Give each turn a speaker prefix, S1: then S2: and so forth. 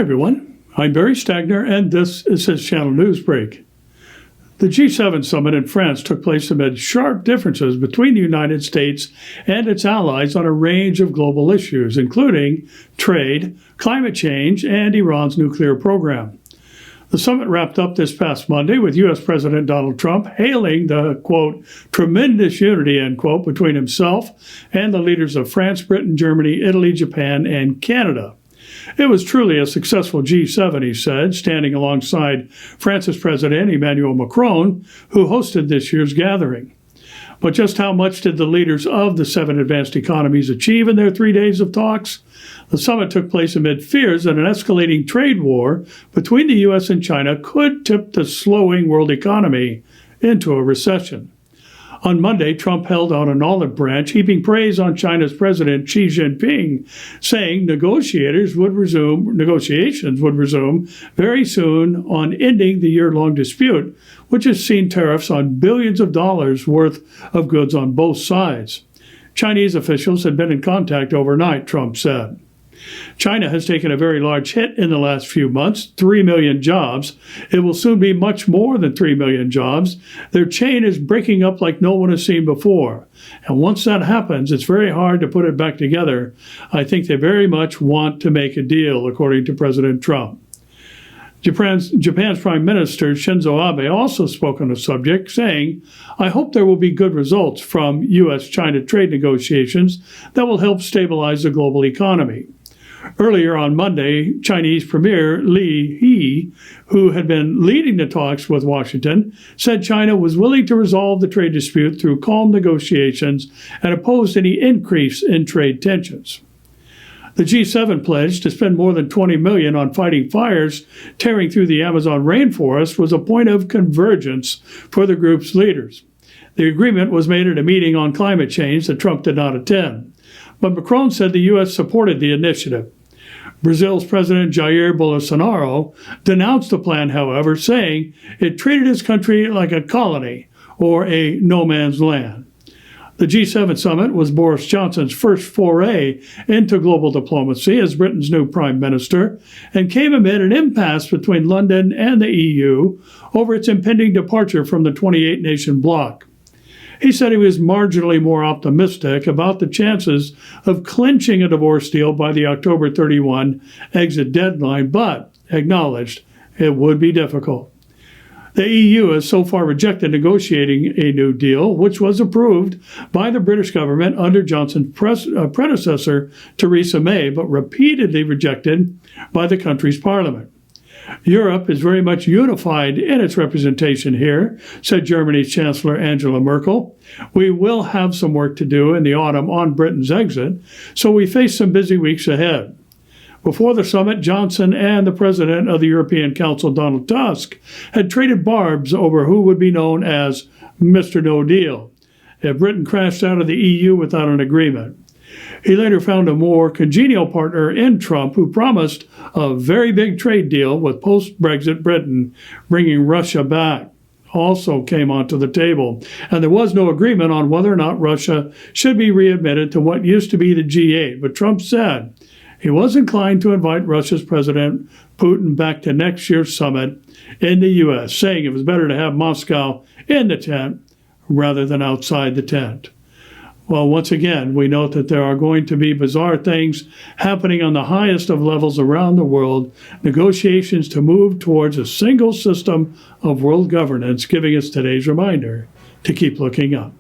S1: everyone. I'm Barry Stagner, and this is his Channel News Break. The G7 summit in France took place amid sharp differences between the United States and its allies on a range of global issues, including trade, climate change, and Iran's nuclear program. The summit wrapped up this past Monday with U.S. President Donald Trump hailing the, quote, tremendous unity, end quote, between himself and the leaders of France, Britain, Germany, Italy, Japan, and Canada. It was truly a successful G7, he said, standing alongside France's President Emmanuel Macron, who hosted this year's gathering. But just how much did the leaders of the 7 advanced economies achieve in their 3 days of talks? The summit took place amid fears that an escalating trade war between the U.S. and China could tip the slowing world economy into a recession. On Monday, Trump held out an olive branch, heaping praise on China's President Xi Jinping, saying negotiations would resume very soon on ending the year-long dispute, which has seen tariffs on billions of dollars worth of goods on both sides. Chinese officials had been in contact overnight, Trump said. China has taken a very large hit in the last few months, 3 million jobs. It will soon be much more than 3 million jobs. Their chain is breaking up like no one has seen before. And once that happens, it's very hard to put it back together. I think they very much want to make a deal, according to President Trump. Japan's Prime Minister Shinzo Abe also spoke on the subject, saying, I hope there will be good results from U.S.-China trade negotiations that will help stabilize the global economy. Earlier on Monday, Chinese Premier Li He, who had been leading the talks with Washington, said China was willing to resolve the trade dispute through calm negotiations and opposed any increase in trade tensions. The G7 pledge to spend more than $20 million on fighting fires tearing through the Amazon rainforest was a point of convergence for the group's leaders. The agreement was made at a meeting on climate change that Trump did not attend. But Macron said the U.S. supported the initiative. Brazil's President Jair Bolsonaro denounced the plan, however, saying it treated his country like a colony or a no man's land. The G7 summit was Boris Johnson's first foray into global diplomacy as Britain's new prime minister and came amid an impasse between London and the EU over its impending departure from the 28-nation bloc. He said he was marginally more optimistic about the chances of clinching a divorce deal by the October 31 exit deadline, but acknowledged it would be difficult. The EU has so far rejected negotiating a new deal, which was approved by the British government under Johnson's predecessor, Theresa May, but repeatedly rejected by the country's parliament. Europe is very much unified in its representation here, said Germany's Chancellor Angela Merkel. We will have some work to do in the autumn on Britain's exit, so we face some busy weeks ahead. Before the summit, Johnson and the President of the European Council, Donald Tusk, had traded barbs over who would be known as Mr. No Deal if Britain crashed out of the EU without an agreement. He later found a more congenial partner in Trump, who promised a very big trade deal with post-Brexit Britain, bringing Russia back. Also came onto the table, and there was no agreement on whether or not Russia should be readmitted to what used to be the G8. But Trump said he was inclined to invite Russia's President Putin back to next year's summit in the U.S., saying it was better to have Moscow in the tent rather than outside the tent. Well, once again, we note that there are going to be bizarre things happening on the highest of levels around the world, negotiations to move towards a single system of world governance, giving us today's reminder to keep looking up.